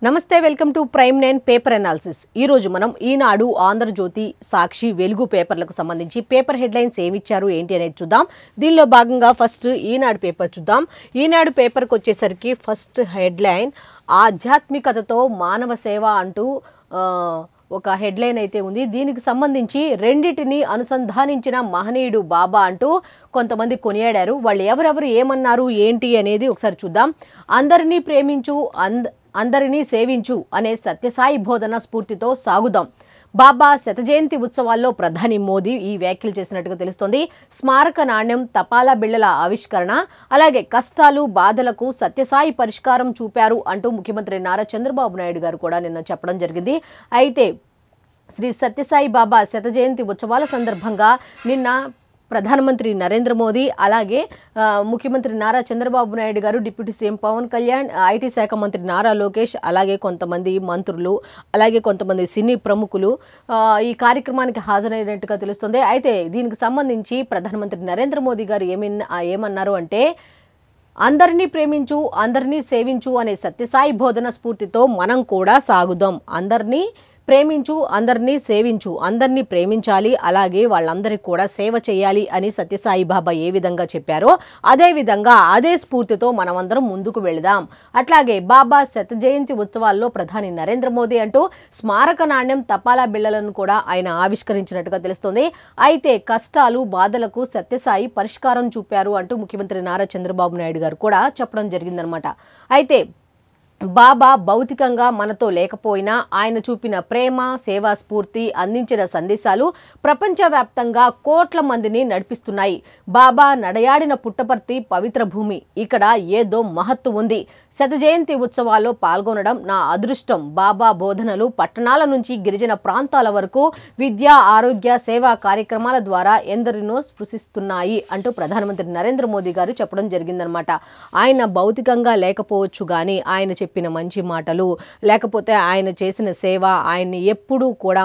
నమస్తే welcome to prime 9 paper analysis. ఈ రోజు మనం ఈనాడు, ఆంధ్రజ్యోతి, సాక్షి, వెలుగు పేపర్లకు సంబంధించి పేపర్ హెడ్లైన్స్ ఏమి ఇచ్చారు ఏంటి అనేది చూద్దాం. దీనిలో భాగంగా ఫస్ట్ ఈనాడు పేపర్ చూద్దాం. ఈనాడు పేపర్కి వచ్చేసరికి ఫస్ట్ హెడ్లైన్ ఆధ్యాత్మికతతో మానవ సేవ అంటూ ఒక హెడ్లైన్ అయితే ఉంది. దీనికి సంబంధించి రెండిటిని అనుసంధానించిన మహనీయుడు బాబా అంటూ కొంతమంది కొనియాడారు. వాళ్ళు ఎవరెవరు ఏమన్నారు ఏంటి అనేది ఒకసారి చూద్దాం. అందరినీ ప్రేమించు, అందరినీ సేవించు అనే సత్యసాయి బోధన స్ఫూర్తితో సాగుదాం. బాబా శత జయంతి ఉత్సవాల్లో ప్రధాని మోదీ ఈ వ్యాఖ్యలు చేసినట్టుగా తెలుస్తోంది. స్మారక నాణ్యం, తపాలా బిళ్లల ఆవిష్కరణ, అలాగే కష్టాలు బాధలకు సత్యసాయి పరిష్కారం చూపారు అంటూ ముఖ్యమంత్రి నారా చంద్రబాబు నాయుడు గారు కూడా నిన్న చెప్పడం జరిగింది. అయితే శ్రీ సత్యసాయి బాబా శత జయంతి ఉత్సవాల సందర్భంగా నిన్న ప్రధానమంత్రి నరేంద్ర మోదీ, అలాగే ముఖ్యమంత్రి Nara Chandrababu Naidu garu, deputy CM Pawan Kalyan, IT శాఖ మంత్రి నారా లోకేష్, అలాగే కొంతమంది మంత్రులు, అలాగే కొంతమంది సినీ ప్రముఖులు ఈ కార్యక్రమానికి హాజరైనట్టుగా తెలుస్తుంది. అయితే దీనికి సంబంధించి ప్రధానమంత్రి నరేంద్ర మోదీ గారు ఏమన్నారు అంటే, అందరినీ ప్రేమించు, అందరినీ సేవించు అనే సత్యసాయి బోధన స్ఫూర్తితో మనం కూడా సాగుదాం. అందరినీ ప్రేమించు, అందరినీ సేవించు, అందరినీ ప్రేమించాలి, అలాగే వాళ్ళందరికీ కూడా సేవ చేయాలి అని సత్యసాయి బాబా ఏ విధంగా చెప్పారో అదే విధంగా అదే స్ఫూర్తితో మనమందరం ముందుకు వెళదాం. అట్లాగే బాబా శత జయంతి ఉత్సవాల్లో ప్రధాని నరేంద్ర మోదీ అంటూ స్మారక నాణ్యం, తపాలా బిళ్లలను కూడా ఆయన ఆవిష్కరించినట్టుగా తెలుస్తోంది. అయితే కష్టాలు బాధలకు సత్యసాయి పరిష్కారం చూపారు అంటూ ముఖ్యమంత్రి నారా చంద్రబాబు నాయుడు గారు కూడా చెప్పడం జరిగిందనమాట. అయితే బాబా భౌతికంగా మనతో లేకపోయినా ఆయన చూపిన ప్రేమ, సేవా స్ఫూర్తి, అందించిన సందేశాలు ప్రపంచవ్యాప్తంగా కోట్ల మందిని నడిపిస్తున్నాయి. బాబా నడయాడిన పుట్టపర్తి పవిత్ర భూమి, ఇక్కడ ఏదో మహత్తు ఉంది. శత జయంతి ఉత్సవాల్లో పాల్గొనడం నా అదృష్టం. బాబా బోధనలు పట్టణాల నుంచి గిరిజన ప్రాంతాల వరకు విద్యా, ఆరోగ్య, సేవా కార్యక్రమాల ద్వారా ఎందరినో స్పృశిస్తున్నాయి అంటూ ప్రధానమంత్రి నరేంద్ర మోదీ గారు చెప్పడం జరిగిందనమాట. ఆయన భౌతికంగా లేకపోవచ్చు కానీ ఆయన చెప్పిన మంచి మాటలు, లేకపోతే ఆయన చేసిన సేవ, ఆయన్ని ఎప్పుడూ కూడా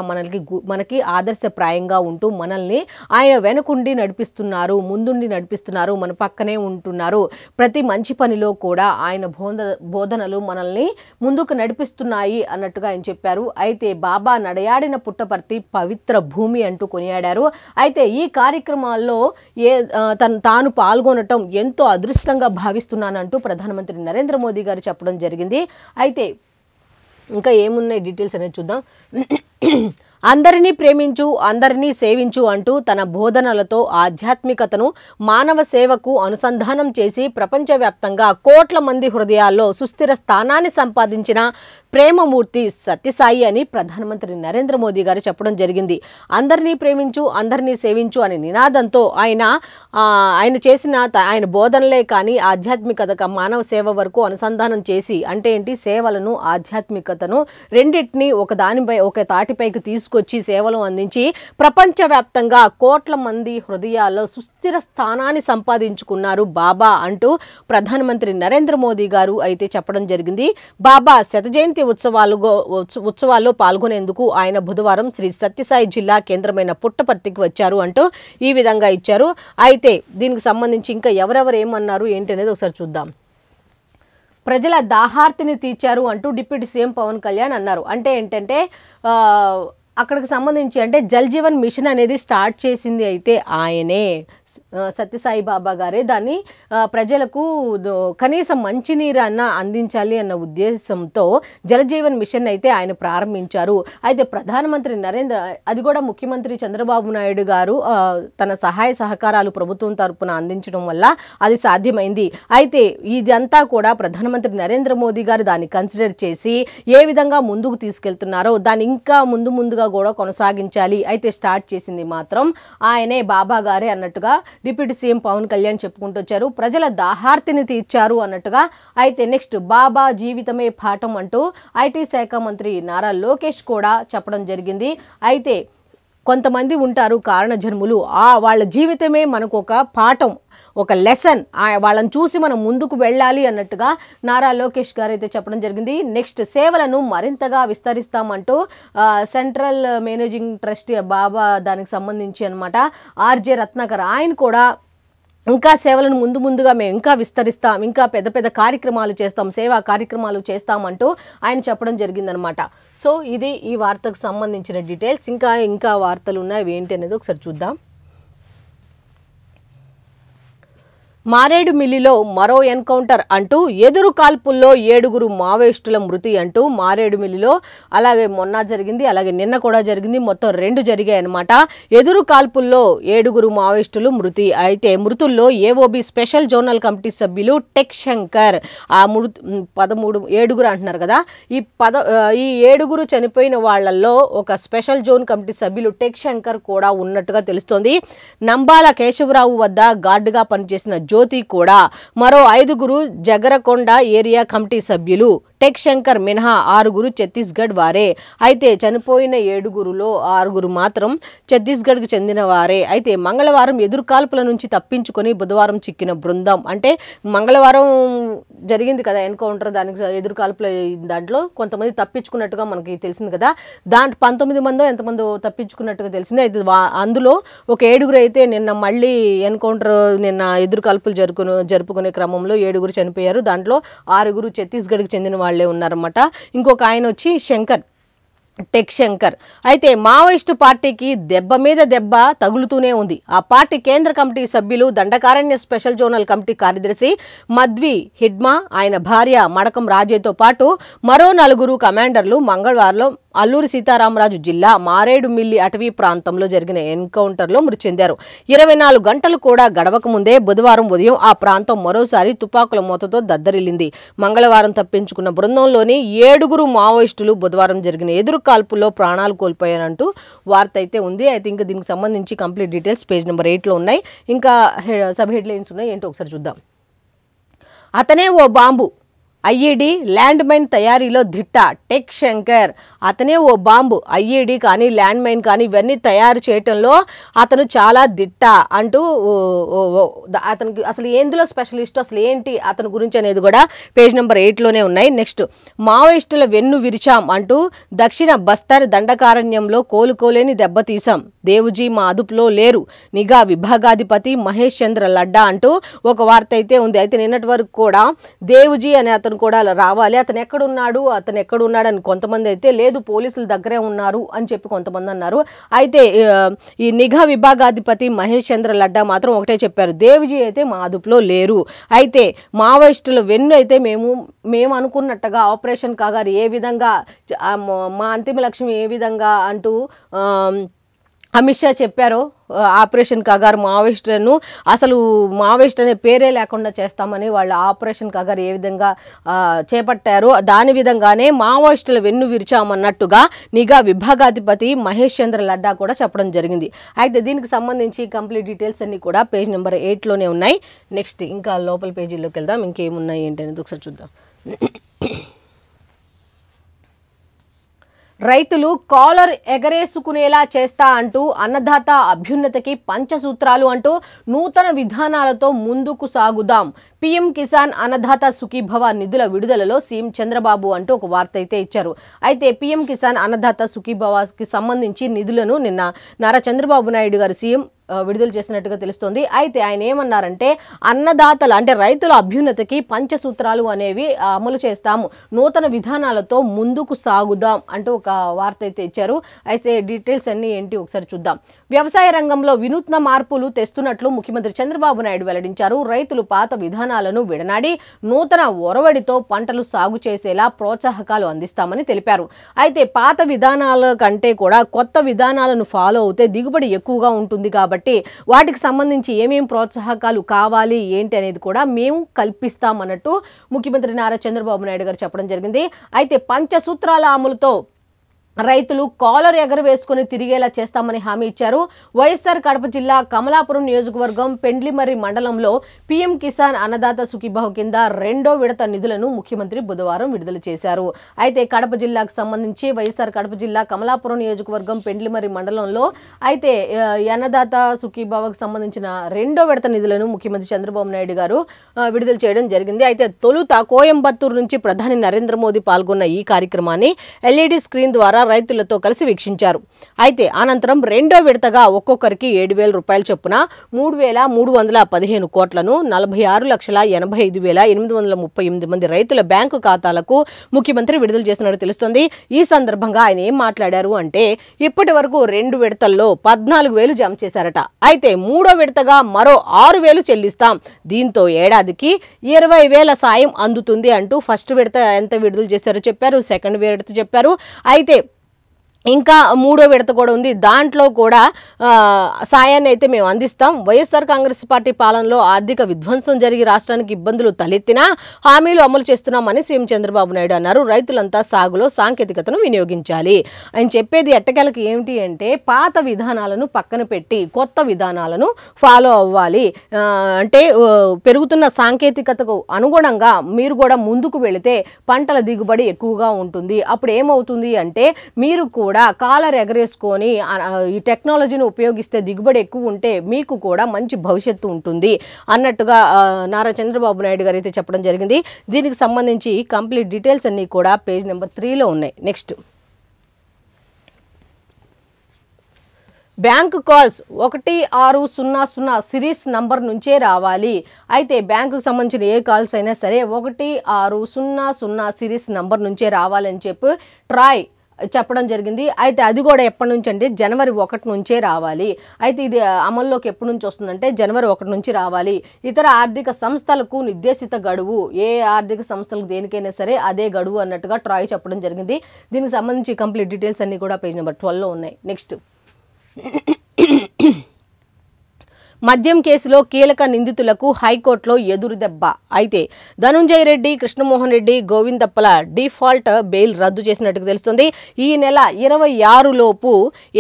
మనకి ఆదర్శప్రాయంగా ఉంటూ మనల్ని ఆయన వెనుకుండి నడిపిస్తున్నారు, ముందుండి నడిపిస్తున్నారు, మన పక్కనే ఉంటున్నారు. ప్రతి మంచి పనిలో కూడా ఆయన బోధనలు మనల్ని ముందుకు నడిపిస్తున్నాయి అన్నట్టుగా ఆయన చెప్పారు. అయితే బాబా నడయాడిన పుట్టపర్తి పవిత్ర భూమి అంటూ కొనియాడారు. అయితే ఈ కార్యక్రమాల్లో తాను పాల్గొనటం ఎంతో అదృష్టంగా భావిస్తున్నానంటూ ప్రధానమంత్రి నరేంద్ర మోదీ గారు చెప్పడం జరిగింది. అయితే ఇంకా ఏమున్నాయి డీటెయిల్స్ అనేది చూద్దాం. అందరినీ ప్రేమించు, అందరినీ సేవించు అంటూ తన బోధనలతో ఆధ్యాత్మికతను మానవ సేవకు అనుసంధానం చేసి ప్రపంచవ్యాప్తంగా కోట్ల మంది హృదయాల్లో సుస్థిర స్థానాన్ని సంపాదించిన ప్రేమమూర్తి సత్యసాయి అని ప్రధానమంత్రి నరేంద్ర మోదీ గారు చెప్పడం జరిగింది. అందరినీ ప్రేమించు, అందరినీ సేవించు అనే నినాదంతో ఆయన చేసిన ఆయన బోధనలే కానీ ఆధ్యాత్మికత, మానవ సేవ వరకు అనుసంధానం చేసి, అంటే ఏంటి, సేవలను, ఆధ్యాత్మికతను రెండింటినీ ఒక తాటిపైకి తీసుకొచ్చి సేవలు అందించి ప్రపంచవ్యాప్తంగా కోట్ల మంది హృదయాల్లో సుస్థిర స్థానాన్ని సంపాదించుకున్నారు బాబా అంటూ ప్రధానమంత్రి నరేంద్ర మోదీ గారు అయితే చెప్పడం జరిగింది. బాబా శత జయంతి ఉత్సవాల్లో పాల్గొనేందుకు ఆయన బుధవారం శ్రీ సత్యసాయి జిల్లా కేంద్రమైన పుట్టపర్తికి వచ్చారు అంటూ ఈ విధంగా ఇచ్చారు. అయితే దీనికి సంబంధించి ఇంకా ఎవరెవరు ఏమన్నారు ఏంటి అనేది ఒకసారి చూద్దాం. ప్రజల దాహార్తిని తీర్చారు అంటూ డిప్యూటీ సీఎం పవన్ కళ్యాణ్ అన్నారు. అంటే ఏంటంటే అక్కడికి సంబంధించి అంటే జల్ జీవన్ మిషన్ అనేది స్టార్ట్ చేసింది అయితే ఆయనే, సత్యసాయి బాబా గారే. దాన్ని ప్రజలకు కనీసం మంచినీరు అందించాలి అన్న ఉద్దేశంతో జలజీవన్ మిషన్ అయితే ఆయన ప్రారంభించారు. అయితే ప్రధానమంత్రి అది కూడా ముఖ్యమంత్రి చంద్రబాబు నాయుడు గారు తన సహాయ సహకారాలు ప్రభుత్వం తరపున అందించడం వల్ల అది సాధ్యమైంది. అయితే ఇదంతా కూడా ప్రధానమంత్రి నరేంద్ర మోదీ గారు దాన్ని కన్సిడర్ చేసి ఏ విధంగా ముందుకు తీసుకెళ్తున్నారో దాన్ని ఇంకా ముందుగా కూడా కొనసాగించాలి. అయితే స్టార్ట్ చేసింది మాత్రం ఆయనే, బాబా గారే అన్నట్టుగా డిప్యూటీ సీఎం పవన్ కళ్యాణ్ చెప్పుకుంటూ వచ్చారు. ప్రజల దాహార్తిని తీర్చారు అన్నట్టుగా. అయితే నెక్స్ట్ బాబా జీవితమే పాఠం అంటూ ఐటీ శాఖ మంత్రి నారా లోకేష్ కూడా చెప్పడం జరిగింది. అయితే కొంతమంది ఉంటారు కారణజన్ములు, వాళ్ళ జీవితమే మనకు ఒక పాఠం, ఒక లెసన్, వాళ్ళని చూసి మనం ముందుకు వెళ్ళాలి అన్నట్టుగా నారా లోకేష్ గారు అయితే చెప్పడం జరిగింది. నెక్స్ట్ సేవలను మరింతగా విస్తరిస్తామంటూ సెంట్రల్ మేనేజింగ్ ట్రస్టీ బాబా దానికి సంబంధించి అనమాట ఆర్జే రత్నాకర్ ఆయన కూడా ఇంకా సేవలను ముందుగా మేము ఇంకా విస్తరిస్తాం, ఇంకా పెద్ద పెద్ద కార్యక్రమాలు చేస్తాం, సేవా కార్యక్రమాలు చేస్తామంటూ ఆయన చెప్పడం జరిగిందనమాట. సో ఇది ఈ వార్తకు సంబంధించిన డీటెయిల్స్. ఇంకా వార్తలు ఉన్నాయి ఏంటి అనేది ఒకసారి చూద్దాం. మారేడుమిల్లిలో మరో ఎన్కౌంటర్ అంటూ ఎదురు కాల్పుల్లో 7 మావోయిస్టుల మృతి అంటూ మారేడుమిల్లిలో అలాగే మొన్న జరిగింది, అలాగే నిన్న కూడా జరిగింది, మొత్తం 2 జరిగాయి అన్నమాట. ఎదురు కాల్పుల్లో 7 మావోయిస్టులు మృతి. అయితే మృతుల్లో ఏఓబి స్పెషల్ జోనల్ కమిటీ సభ్యులు టెక్ శంకర్, ఆ 7 అంటున్నారు కదా, ఈ 7 చనిపోయిన వాళ్లలో ఒక స్పెషల్ జోన్ కమిటీ సభ్యులు టెక్ శంకర్ కూడా ఉన్నట్టుగా తెలుస్తోంది. నంబాల కేశవరావు వద్ద గార్డుగా పనిచేసిన జ్యోతి కూడా, మరో 5 జగరకొండ ఏరియా కమిటీ సభ్యులు. టెక్ శంకర్ మినహా 6 ఛత్తీస్గఢ్ వారే. అయితే చనిపోయిన 7లో 6 మాత్రం ఛత్తీస్గఢ్కి చెందిన వారే. అయితే మంగళవారం ఎదురుకాల్పుల నుంచి తప్పించుకొని బుధవారం చిక్కిన బృందం, అంటే మంగళవారం జరిగింది కదా ఎన్కౌంటర్, దానికి ఎదురుకాల్పుల దాంట్లో కొంతమంది తప్పించుకున్నట్టుగా మనకి తెలిసింది కదా. దాంట్లో 19 మందో ఎంతమందో తప్పించుకున్నట్టుగా తెలిసింది. అయితే అందులో ఒక 7 అయితే నిన్న మళ్ళీ ఎన్కౌంటర్, నిన్న ఎదురుకాల్పులు జరుపుకునే క్రమంలో 7 చనిపోయారు. దాంట్లో 6 ఛత్తీస్గఢ్కి చెందిన వాళ్ళే ఉన్నారన్నమాట. ఇంకొక ఆయన వచ్చి టెక్ శంకర్. అయితే మావోయిస్టు పార్టీకి దెబ్బ మీద దెబ్బ తగులుతూనే ఉంది. ఆ పార్టీ కేంద్ర కమిటీ సభ్యులు, దండకారణ్య స్పెషల్ జోనల్ కమిటీ కార్యదర్శి మద్వి హిడ్మా, ఆయన భార్య మడకం రాజేతో పాటు మరో 4 కమాండర్లు మంగళవారం అల్లూరి సీతారామరాజు జిల్లా మారేడుమిల్లి అటవీ ప్రాంతంలో జరిగిన ఎన్కౌంటర్లో మృతి చెందారు. 24 గంటలు కూడా గడవక ముందే బుధవారం ఉదయం ఆ ప్రాంతం మరోసారి తుపాకుల మూతతో దద్దరిల్లింది. మంగళవారం తప్పించుకున్న బృందంలోని 7 మావోయిస్టులు బుధవారం జరిగిన ఎదురు కాల్పుల్లో ప్రాణాలు కోల్పోయారంటూ వార్త అయితే ఉంది. అయితే ఇంకా దీనికి సంబంధించి కంప్లీట్ డీటెయిల్స్ పేజ్ నెంబర్ 8లో ఉన్నాయి. ఇంకా సబ్ హెడ్లైన్స్ ఉన్నాయి, ఏంటో ఒకసారి చూద్దాం. అతనే ఓ బాంబు, ఐఈడి ల్యాండ్ మైన్ తయారీలో దిట్ట టెక్ శంకర్. అతనే ఓ బాంబు, ఐఈడి కానీ ల్యాండ్ మైన్ కానీ ఇవన్నీ తయారు చేయటంలో అతను చాలా దిట్ట అంటూ అతనికి అసలు ఎందులో స్పెషలిస్ట్, అసలు ఏంటి అతని గురించి అనేది కూడా పేజ్ నెంబర్ 8లోనే ఉన్నాయి. నెక్స్ట్, మావోయిస్టుల వెన్ను విరిచాం అంటూ దక్షిణ బస్తర్ దండకారణ్యంలో కోలుకోలేని దెబ్బతీశాం, దేవుజీ మా అదుపులో లేరు, నిఘా విభాగాధిపతి మహేష్ చంద్ర లడ్డా అంటూ ఒక వార్త అయితే ఉంది. అయితే నిన్నటి వరకు కూడా దేవుజీ అనే అతను కూడా రావాలి, అతను ఎక్కడున్నాడు అని కొంతమంది అయితే, లేదు పోలీసుల దగ్గరే ఉన్నారు అని చెప్పి కొంతమంది అన్నారు. అయితే ఈ నిఘా విభాగాధిపతి మహేష్ చంద్ర లడ్డా మాత్రం ఒకటే చెప్పారు, దేవుజీ అయితే మా అదుపులో లేరు. అయితే మావోయిస్టుల వెన్ను అయితే మేము అనుకున్నట్టుగా ఆపరేషన్ కాగారు ఏ విధంగా, మా అంతిమ లక్ష్యం ఏ విధంగా అంటూ అమిత్ షా చెప్పారో, ఆపరేషన్ కాగారు మావోయిస్టులను అసలు మావోయిస్ట్ అనే పేరే లేకుండా చేస్తామని వాళ్ళు ఆపరేషన్ కాగారు ఏ విధంగా చేపట్టారో దాని విధంగానే మావోయిస్టుల వెన్ను విరిచామన్నట్టుగా నిఘా విభాగాధిపతి మహేష్ చంద్ర లడ్డా కూడా చెప్పడం జరిగింది. అయితే దీనికి సంబంధించి కంప్లీట్ డీటెయిల్స్ అన్ని కూడా పేజ్ నెంబర్ 8లోనే ఉన్నాయి. నెక్స్ట్ ఇంకా లోపల పేజీలోకి వెళ్దాం, ఇంకేమున్నాయి ఏంటి అనేది ఒకసారి చూద్దాం. రైతులు కాలర్ ఎగరేసుకునేలా చేస్తా అంటూ అన్నదాత అభ్యున్నతికి పంచసూత్రాలు అంటూ నూతన విధానాలతో ముందుకు సాగుదాం, పీఎం కిసాన్ అన్నదాత సుఖీభవ నిధుల విడుదలలో సీఎం చంద్రబాబు అంటూ ఒక వార్త అయితే ఇచ్చారు. అయితే పీఎం కిసాన్ అన్నదాత సుఖీభవకి సంబంధించి నిధులను నిన్న నారా చంద్రబాబు నాయుడు గారు సీఎం విడుదల చేసినట్టుగా తెలుస్తోంది. అయితే ఆయన ఏమన్నారంటే, అన్నదాతల అంటే రైతుల అభ్యున్నతికి పంచసూత్రాలు అనేవి అమలు చేస్తాము, నూతన విధానాలతో ముందుకు సాగుదాం అంటూ ఒక వార్త అయితే ఇచ్చారు. అయితే డీటెయిల్స్ అన్ని ఏంటి ఒకసారి చూద్దాం. వ్యవసాయ రంగంలో వినూత్న మార్పులు తెస్తున్నట్లు ముఖ్యమంత్రి చంద్రబాబు నాయుడు వెల్లడించారు. రైతులు పాత విధానాలను విడనాడి నూతన ఒరవడితో పంటలు సాగు చేసేలా ప్రోత్సాహకాలు అందిస్తామని తెలిపారు. అయితే పాత విధానాల కంటే కూడా కొత్త విధానాలను ఫాలో అవుతే దిగుబడి ఎక్కువగా ఉంటుంది కాబట్టి వాటికి సంబంధించి ఏమేం ప్రోత్సాహకాలు కావాలి ఏంటి అనేది కూడా మేము కల్పిస్తామన్నట్టు ముఖ్యమంత్రి నారా చంద్రబాబు నాయుడు గారు చెప్పడం జరిగింది. అయితే పంచసూత్రాల అమలుతో రైతులు కాలర్ ఎగరవేసుకుని తిరిగేలా చేస్తామని హామీ ఇచ్చారు. వైఎస్ఆర్ కడప జిల్లా కమలాపురం నియోజకవర్గం పెండ్లిమర్రి మండలంలో పీఎం కిసాన్ అన్నదాత సుఖీభవ కింద 2వ విడత నిధులను ముఖ్యమంత్రి బుధవారం విడుదల చేశారు. అయితే కడప జిల్లాకు సంబంధించి వైఎస్ఆర్ కడప జిల్లా కమలాపురం నియోజకవర్గం పెండ్లిమర్రి మండలంలో అయితే అన్నదాత సుఖీభవకు సంబంధించిన 2వ విడత నిధులను ముఖ్యమంత్రి చంద్రబాబు నాయుడు గారు విడుదల చేయడం జరిగింది. అయితే తొలుత కోయంబత్తూరు నుంచి ప్రధాని నరేంద్ర మోదీ పాల్గొన్న ఈ కార్యక్రమాన్ని ఎల్ఈడి స్క్రీన్ ద్వారా రైతులతో కలిసి వీక్షించారు. అయితే అనంతరం రెండో విడతగా ఒక్కొక్కరికి 7,000 రూపాయల చొప్పున 3,315 కోట్లను 46,85,838 మంది రైతుల బ్యాంకు ఖాతాలకు ముఖ్యమంత్రి విడుదల చేసినట్టు తెలుస్తోంది. ఈ సందర్భంగా ఆయన ఏం మాట్లాడారు అంటే, ఇప్పటి వరకు 2 విడతల్లో 14,000 జమ చేశారట. అయితే మూడో విడతగా మరో 6,000 చెల్లిస్తాం. దీంతో ఏడాదికి 20,000 సాయం అందుతుంది అంటూ ఫస్ట్ విడత ఎంత విడుదల చేశారో చెప్పారు, సెకండ్ విడత చెప్పారు. అయితే ఇంకా మూడో విడత కూడా ఉంది. దాంట్లో కూడా సాయాన్ని అయితే మేము అందిస్తాం. వైఎస్ఆర్ కాంగ్రెస్ పార్టీ పాలనలో ఆర్థిక విధ్వంసం జరిగి రాష్ట్రానికి ఇబ్బందులు తలెత్తినా హామీలు అమలు చేస్తున్నామని సీఎం చంద్రబాబు నాయుడు అన్నారు. రైతులంతా సాగులో సాంకేతికతను వినియోగించాలి. ఆయన చెప్పేది ఎట్టకేలకు ఏమిటి అంటే, పాత విధానాలను పక్కన పెట్టి కొత్త విధానాలను ఫాలో అవ్వాలి. అంటే పెరుగుతున్న సాంకేతికతకు అనుగుణంగా మీరు కూడా ముందుకు వెళితే పంటల దిగుబడి ఎక్కువగా ఉంటుంది. అప్పుడు ఏమవుతుంది అంటే, మీరు కూడా కాలర్ ఎగరేసుకొని ఈ టెక్నాలజీని ఉపయోగిస్తే దిగుబడి ఎక్కువ ఉంటే మీకు కూడా మంచి భవిష్యత్తు ఉంటుంది అన్నట్టుగా నారా చంద్రబాబు నాయుడు గారు అయితే చెప్పడం జరిగింది. దీనికి సంబంధించి కంప్లీట్ డీటెయిల్స్ అన్నీ కూడా పేజ్ నెంబర్ 3లో ఉన్నాయి. Next, bank calls 1600 series number నుంచే రావాలి. అయితే బ్యాంకుకు సంబంధించిన ఏ కాల్స్ అయినా సరే 1600 సిరీస్ నంబర్ నుంచే రావాలని చెప్పి ట్రాయ్ చెప్పడం జరిగింది. అయితే అది కూడా ఎప్పటి నుంచి అంటే జనవరి 1 నుంచే రావాలి. అయితే ఇది అమల్లోకి ఎప్పటి నుంచి వస్తుందంటే జనవరి 1 నుంచి రావాలి. ఇతర ఆర్థిక సంస్థలకు నిర్దేశిత గడువు, ఏ ఆర్థిక సంస్థలకు దేనికైనా సరే అదే గడువు అన్నట్టుగా ట్రాయ్ చెప్పడం జరిగింది. దీనికి సంబంధించి కంప్లీట్ డీటెయిల్స్ అన్నీ కూడా పేజ్ నెంబర్ 12లో ఉన్నాయి. నెక్స్ట్, మద్యం కేసులో కీలక నిందితులకు హైకోర్టులో ఎదురుదెబ్బ. అయితే ధనుంజయ రెడ్డి, కృష్ణమోహన్ రెడ్డి, గోవిందప్పల డిఫాల్ట్ బెయిల్ రద్దు చేసినట్టుగా తెలుస్తుంది. ఈ నెల 26 లోపు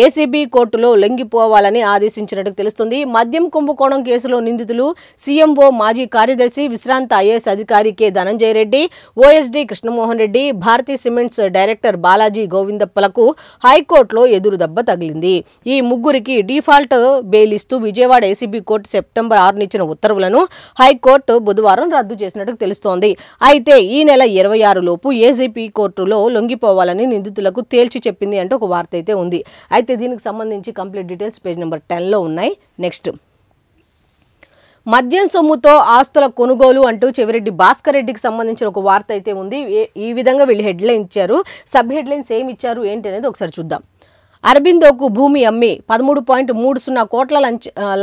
ఏసీబీ కోర్టులో లొంగిపోవాలని ఆదేశించినట్టుగా తెలుస్తుంది. మద్యం కుంభకోణం కేసులో నిందితులు సీఎంఓ మాజీ కార్యదర్శి విశ్రాంత ఐఏఎస్ అధికారి K Dhananjaya Reddy, OSD Krishnamohan Reddy, Bharathi cements director Balaji గోవిందప్పలకు హైకోర్టులో ఎదురుదెబ్బ తగిలింది. ఈ ముగ్గురికి డిఫాల్ట్ బెయిల్ ఇస్తూ విజయవాడ ఏసీబీ కోర్టు సెప్టెంబర్ 6 ఇచ్చిన ఉత్తర్వులను హైకోర్టు బుధవారం రద్దు చేసినట్టు తెలుస్తోంది. అయితే ఈ నెల 26 లోపు ఏసీబీ కోర్టులో లొంగిపోవాలని నిందితులకు తేల్చి చెప్పింది అంటూ ఒక వార్త అయితే ఉంది. అయితే దీనికి సంబంధించి కంప్లీట్ డీటెయిల్స్ పేజ్ నెంబర్ 10లో ఉన్నాయి. నెక్స్ట్, మద్యం సొమ్ముతో ఆస్తుల కొనుగోలు అంటూ చెవిరెడ్డి భాస్కర్ రెడ్డికి సంబంధించిన ఒక వార్త అయితే ఉంది. ఈ విధంగా వీళ్ళు హెడ్లైన్ ఇచ్చారు. సబ్ హెడ్లైన్స్ ఏమి ఇచ్చారు ఏంటి అనేది ఒకసారి చూద్దాం. అరబిందోకు భూమి అమ్మి 13.30 కోట్ల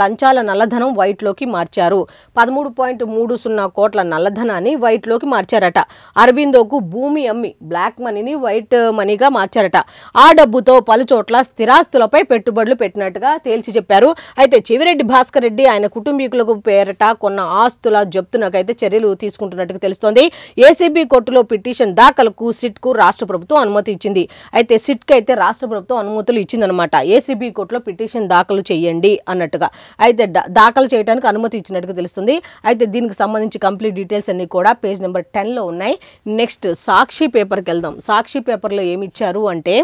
లంచాల నల్లధనం వైట్లోకి మార్చారు. 13.30 కోట్ల నల్లధనాన్ని వైట్లోకి మార్చారట. అరబిందోకు భూమి అమ్మి బ్లాక్ మనీని వైట్ మనీగా మార్చారట. ఆ డబ్బుతో పలుచోట్ల స్థిరాస్తులపై పెట్టుబడులు పెట్టినట్టుగా తేల్చి చెప్పారు. అయితే చెవిరెడ్డి భాస్కర్ రెడ్డి ఆయన కుటుంబీకులకు పేరట కొన్న ఆస్తుల జప్తునకైతే చర్యలు తీసుకుంటున్నట్టుగా తెలుస్తోంది. ఏసీబీ కోర్టులో పిటిషన్ దాఖలకు సిట్కు రాష్ట్ర ప్రభుత్వం అనుమతి ఇచ్చింది. అయితే సిట్కు అయితే రాష్ట్ర ప్రభుత్వం అనుమతి ఇచ్చిందనమాట. ఏసీబీ కోర్టులో పిటిషన్ దాఖలు చేయండి అన్నట్టుగా. అయితే దాఖలు చేయడానికి అనుమతి ఇచ్చినట్టుగా తెలుస్తుంది. అయితే దీనికి సంబంధించి కంప్లీట్ డీటెయిల్స్ అన్ని కూడా పేజ్ నెంబర్ 10లో ఉన్నాయి. నెక్స్ట్, సాక్షి పేపర్కి వెళ్దాం. సాక్షి పేపర్లో ఏమి ఇచ్చారు అంటే,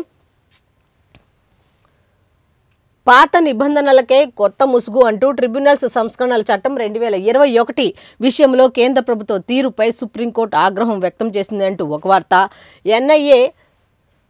పాత నిబంధనలకే కొత్త ముసుగు అంటూ ట్రిబ్యునల్స్ సంస్కరణల చట్టం 2021 విషయంలో కేంద్ర ప్రభుత్వ తీరుపై సుప్రీంకోర్టు ఆగ్రహం వ్యక్తం చేసింది అంటూ ఒక వార్త. ఎన్ఐఏ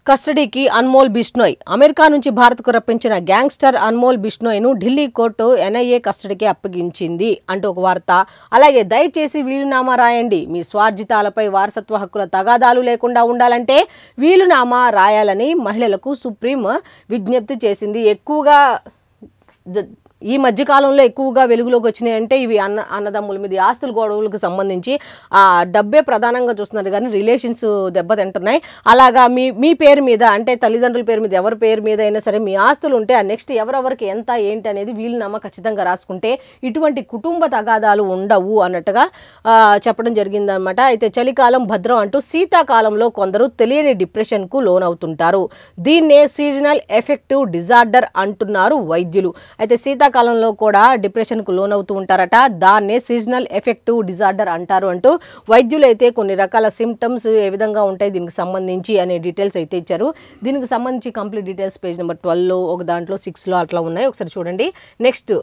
కస్టడీకి అన్మోల్ బిష్నోయ్, అమెరికా నుంచి భారత్కు రప్పించిన గ్యాంగ్స్టర్ అన్మోల్ బిష్నోయ్ను ఢిల్లీ కోర్టు ఎన్ఐఏ కస్టడీకి అప్పగించింది అంటూ ఒక వార్త. అలాగే దయచేసి వీలునామా రాయండి, మీ స్వార్జితాలపై వారసత్వ హక్కుల తగాదాలు లేకుండా ఉండాలంటే వీలునామా రాయాలని మహిళలకు సుప్రీం విజ్ఞప్తి చేసింది. ఎక్కువగా ఈ మధ్యకాలంలో ఎక్కువగా వెలుగులోకి వచ్చినాయి అంటే ఇవి అన్నదమ్ముల మీద ఆస్తుల గొడవలకు సంబంధించి డబ్బే ప్రధానంగా చూస్తున్నారు కానీ రిలేషన్స్ దెబ్బతింటున్నాయి. అలాగా మీ పేరు మీద అంటే తల్లిదండ్రుల పేరు మీద ఎవరి పేరు మీద అయినా సరే మీ ఆస్తులు ఉంటే ఆ నెక్స్ట్ ఎవరెవరికి ఎంత ఏంటి అనేది వీలునామా ఖచ్చితంగా రాసుకుంటే ఇటువంటి కుటుంబ తగాదాలు ఉండవు అన్నట్టుగా చెప్పడం జరిగిందనమాట. అయితే చలికాలం భద్రం అంటూ శీతాకాలంలో కొందరు తెలియని డిప్రెషన్కు లోనవుతుంటారు. దీన్నే సీజనల్ ఎఫెక్టివ్ డిజార్డర్ అంటున్నారు వైద్యులు. అయితే కాలంలో కూడా డిప్రెషన్కు లోనవుతూ ఉంటారట. దాన్నే సీజనల్ ఎఫెక్టివ్ డిజార్డర్ అంటారు అంటూ వైద్యులు అయితే కొన్ని రకాల సిమ్టమ్స్ ఏ విధంగా ఉంటాయి దీనికి సంబంధించి అనే డీటెయిల్స్ అయితే ఇచ్చారు. దీనికి సంబంధించి కంప్లీట్ డీటెయిల్స్ పేజ్ నెంబర్ 12లో, ఒక దాంట్లో 6లో అట్లా ఉన్నాయి. ఒకసారి చూడండి. నెక్స్ట్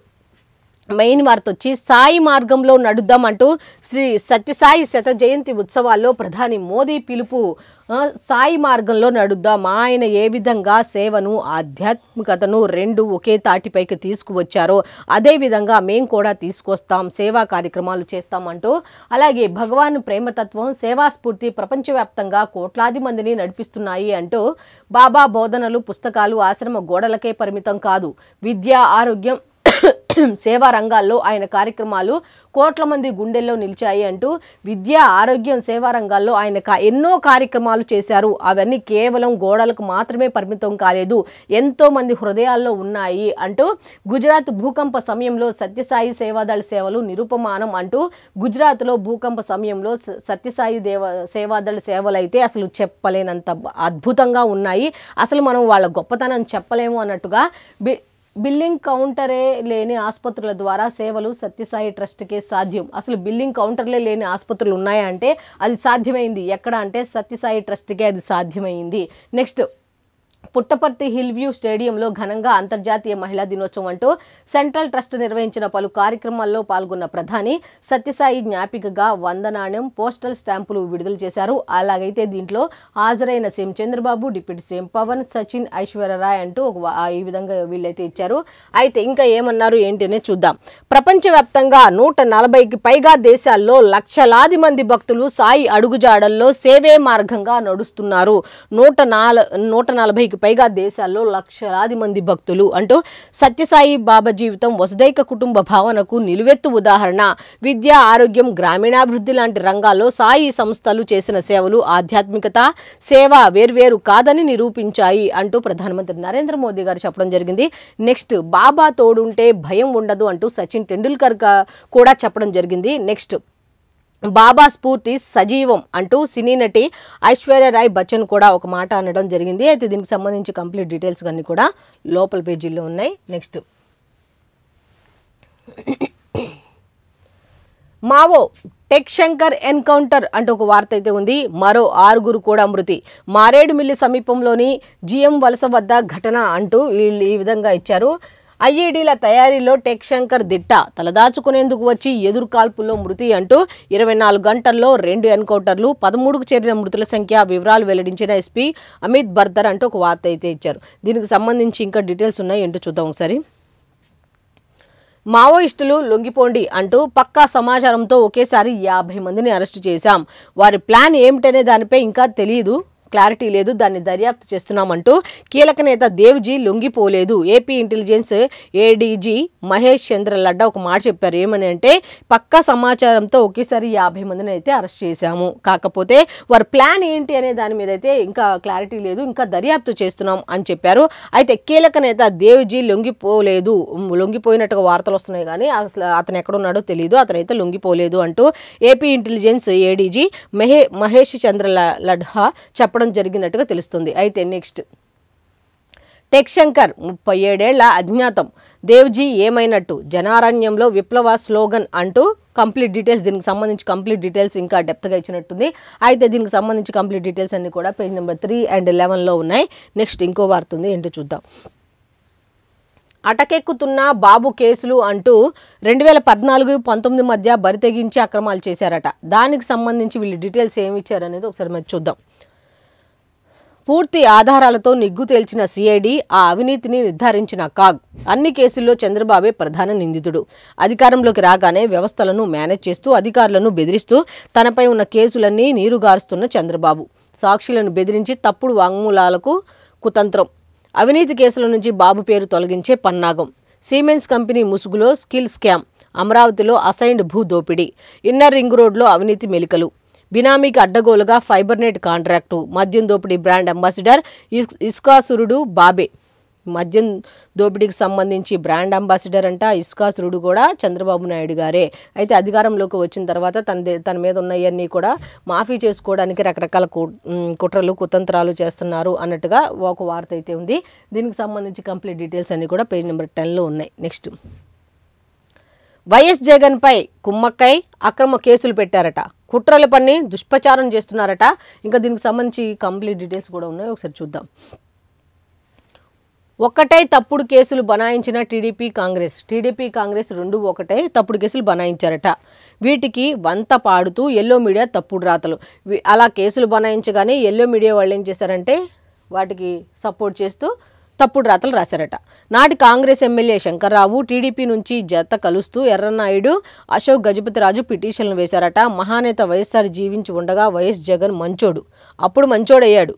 మెయిన్ వార్త వచ్చి, సాయి మార్గంలో నడుద్దాం అంటూ శ్రీ సత్యసాయి శత జయంతి ఉత్సవాల్లో ప్రధాని మోదీ పిలుపు సాయి మార్గంలో నడుద్దాం. ఆయన ఏ విధంగా సేవను ఆధ్యాత్మికతను రెండు ఒకే తాటిపైకి తీసుకువచ్చారో అదేవిధంగా మేము కూడా తీసుకొస్తాం, సేవా కార్యక్రమాలు చేస్తామంటూ, అలాగే భగవాన్ ప్రేమతత్వం సేవాస్ఫూర్తి ప్రపంచవ్యాప్తంగా కోట్లాది మందిని నడిపిస్తున్నాయి అంటూ బాబా బోధనలు పుస్తకాలు ఆశ్రమ గోడలకే పరిమితం కాదు, విద్య ఆరోగ్యం సేవా రంగాల్లో ఆయన కార్యక్రమాలు కోట్ల మంది గుండెల్లో నిలిచాయి అంటూ విద్య ఆరోగ్యం సేవా రంగాల్లో ఆయన ఎన్నో కార్యక్రమాలు చేశారు. అవన్నీ కేవలం గోడలకు మాత్రమే పరిమితం కాలేదు, ఎంతో మంది హృదయాల్లో ఉన్నాయి అంటూ గుజరాత్ భూకంప సమయంలో సత్యసాయి సేవాదళ సేవలు నిరుపమానం అంటూ గుజరాత్లో భూకంప సమయంలో సత్యసాయి సేవాదళ సేవలు అయితే అసలు చెప్పలేనంత అద్భుతంగా ఉన్నాయి. అసలు మనం వాళ్ళ గొప్పతనం చెప్పలేము అన్నట్టుగా బిల్లింగ్ కౌంటరే లేని ఆసుపత్రుల ద్వారా సేవలు సత్యసాయి ట్రస్ట్కే సాధ్యం. అసలు బిల్లింగ్ కౌంటర్లే లేని ఆసుపత్రులు ఉన్నాయా అంటే అది సాధ్యమైంది ఎక్కడ అంటే సత్యసాయి ట్రస్ట్కే అది సాధ్యమైంది. నెక్స్ట్ పుట్టపర్తి హిల్ వ్యూ స్టేడియంలో ఘనంగా అంతర్జాతీయ మహిళా దినోత్సవం అంటూ సెంట్రల్ ట్రస్ట్ నిర్వహించిన పలు కార్యక్రమాల్లో పాల్గొన్న ప్రధాని సత్యసాయి జ్ఞాపికగా వందనాణ్యం పోస్టల్ స్టాంపులు విడుదల చేశారు. అలాగైతే దీంట్లో హాజరైన CM Chandrababu, deputy CM Pawan, Sachin, Aishwarya Rai అంటూ ఈ విధంగా వీళ్ళైతే ఇచ్చారు. అయితే ఇంకా ఏమన్నారు ఏంటి అనేది చూద్దాం. ప్రపంచవ్యాప్తంగా 140కి పైగా దేశాల్లో లక్షలాది మంది భక్తులు సాయి అడుగుజాడల్లో సేవే మార్గంగా నడుస్తున్నారు. 140కి పైగా దేశాల్లో లక్షలాది మంది భక్తులు అంటూ సత్యసాయి బాబా జీవితం వసుదైక కుటుంబ భావనకు నిలువెత్తు ఉదాహరణ. విద్య ఆరోగ్యం గ్రామీణాభివృద్ధి లాంటి రంగాల్లో సాయి సంస్థలు చేసిన సేవలు ఆధ్యాత్మికత సేవ వేర్వేరు కాదని నిరూపించాయి అంటూ ప్రధానమంత్రి నరేంద్ర మోదీ గారు చెప్పడం జరిగింది. నెక్స్ట్ బాబా తోడుంటే భయం ఉండదు అంటూ సచిన్ టెండూల్కర్ కూడా చెప్పడం జరిగింది. నెక్స్ట్ బాబా స్ఫూర్తి సజీవం అంటూ సినీ నటి ఐశ్వర్యరాయ్ బచ్చన్ కూడా ఒక మాట అనడం జరిగింది. అయితే దీనికి సంబంధించి కంప్లీట్ డీటెయిల్స్ అన్నీ కూడా లోపల పేజీల్లో ఉన్నాయి. Next Mao tech Shankar encounter అంటూ ఒక వార్త అయితే ఉంది. మరో 6 కూడా మృతి. మారేడుమిల్లి సమీపంలోని జిఎం వలస వద్ద ఘటన అంటూ వీళ్ళు ఈ విధంగా ఇచ్చారు. ఐఈడీల తయారీలో టెక్ శంకర్ దిట్ట, తలదాచుకునేందుకు వచ్చి ఎదురు కాల్పుల్లో మృతి అంటూ 24 గంటల్లో 2 ఎన్కౌంటర్లు, 13కు చేరిన మృతుల సంఖ్య వివరాలు వెల్లడించిన ఎస్పీ అమిత్ బర్దర్ అంటూ ఒక వార్త అయితే ఇచ్చారు. దీనికి సంబంధించి ఇంకా డీటెయిల్స్ ఉన్నాయి ఏంటో చూద్దాం ఒకసారి. మావోయిస్టులు లొంగిపోండి అంటూ పక్కా సమాచారంతో ఒకేసారి 50 మందిని అరెస్టు చేశాం. వారి ప్లాన్ ఏమిటనే దానిపై ఇంకా తెలియదు, క్లారిటీ లేదు, దాన్ని దర్యాప్తు చేస్తున్నామంటూ కీలక నేత దేవ్జీ లొంగిపోలేదు. AP intelligence ADG Mahesh Chandra Ladda ఒక మాట చెప్పారు. ఏమని అంటే పక్కా సమాచారంతో ఒకేసారి 50 మందిని అయితే అరెస్ట్ చేశాము, కాకపోతే వారి ప్లాన్ ఏంటి అనే దాని మీద అయితే ఇంకా క్లారిటీ లేదు, ఇంకా దర్యాప్తు చేస్తున్నాం అని చెప్పారు. అయితే కీలక నేత దేవ్జీ లొంగిపోలేదు, లొంగిపోయినట్టుగా వార్తలు వస్తున్నాయి కానీ అసలు అతను ఎక్కడున్నాడో తెలియదు, అతనైతే లొంగిపోలేదు అంటూ AP intelligence ADG Mahesh Chandra లడ్డా చెప్పడం జరిగినట్టుగా తెలుస్తుంది. అయితే నెక్స్ట్ టెక్ శంకర్ 37 ఏళ్ల అజ్ఞాతం, దేవ్జీ ఏమైనట్టు, జనారణ్యంలో విప్లవ స్లోగన్ అంటూ కంప్లీట్ డీటెయిల్స్, దీనికి సంబంధించి కంప్లీట్ డీటెయిల్స్ ఇంకా డెప్త్గా ఇచ్చినట్టుంది. అయితే దీనికి సంబంధించి కంప్లీట్ డీటెయిల్స్ అన్ని కూడా పేజ్ నెంబర్ 3 and 11లో ఉన్నాయి. నెక్స్ట్ ఇంకో వార్త ఉంది ఏంటో చూద్దాం. అటకెక్కుతున్న బాబు కేసులు అంటూ 2014-19 మధ్య బరితెగించి అక్రమాలు చేశారట. దానికి సంబంధించి వీళ్ళు డీటెయిల్స్ ఏమి ఇచ్చారనేది ఒకసారి మరి చూద్దాం. పూర్తి ఆధారాలతో నిగ్గు తేల్చిన సిఐడి, ఆ అవినీతిని నిర్ధారించిన కాగ్. అన్ని కేసుల్లో చంద్రబాబే ప్రధాన నిందితుడు. అధికారంలోకి రాగానే వ్యవస్థలను మేనేజ్ చేస్తూ అధికారులను బెదిరిస్తూ తనపై ఉన్న కేసులన్నీ నీరుగారుస్తున్న చంద్రబాబు. సాక్షులను బెదిరించి తప్పుడు వాంగ్మూలాలకు కుతంత్రం. అవినీతి కేసుల నుంచి బాబు పేరు తొలగించే పన్నాగం. సిమెంట్స్ కంపెనీ ముసుగులో స్కిల్ స్కామ్. అమరావతిలో అసైన్డ్ భూ దోపిడీ. ఇన్నర్ రింగ్ రోడ్లో అవినీతి మెలికలు. బినామీకి అడ్డగోలుగా ఫైబర్నెట్ కాంట్రాక్టు. మద్యం దోపిడీ బ్రాండ్ అంబాసిడర్ ఇస్కాసురుడు బాబే. మద్యం దోపిడీకి సంబంధించి బ్రాండ్ అంబాసిడర్ అంట ఇస్కాసురుడు కూడా చంద్రబాబు నాయుడు గారే. అయితే అధికారంలోకి వచ్చిన తర్వాత తన మీద ఉన్నవన్నీ కూడా మాఫీ చేసుకోవడానికి రకరకాల కుట్రలు కుతంత్రాలు చేస్తున్నారు అన్నట్టుగా ఒక వార్త అయితే ఉంది. దీనికి సంబంధించి కంప్లీట్ డీటెయిల్స్ అన్నీ కూడా పేజ్ నెంబర్ 10లో ఉన్నాయి. నెక్స్ట్ వైఎస్ జగన్పై కుమ్మక్కై అక్రమ కేసులు పెట్టారట. కుట్రలు పన్ని దుష్ప్రచారం చేస్తున్నారట. ఇంకా దీనికి సంబంధించి కంప్లీట్ డీటెయిల్స్ కూడా ఉన్నాయి, ఒకసారి చూద్దాం. ఒక్కటే తప్పుడు కేసులు బనాయించిన టీడీపీ కాంగ్రెస్ రెండు ఒకటే తప్పుడు కేసులు బనాయించారట. వీటికి వంత పాడుతూ ఎల్లో మీడియా తప్పుడు రాతలు. అలా కేసులు బనాయించగానే ఎల్లో మీడియా వాళ్ళు ఏం చేశారంటే వాటికి సపోర్ట్ చేస్తూ తప్పుడు రాతలు రాశారట. నాటి కాంగ్రెస్ ఎమ్మెల్యే శంకర్రావు టీడీపీ నుంచి జత కలుస్తూ ఎర్రనాయుడు, అశోక్ గజపతిరాజు పిటిషన్లు వేశారట. మహానేత వైఎస్ఆర్ జీవించి ఉండగా వైఎస్ జగన్ మంచోడు, అప్పుడు మంచోడయ్యాడు.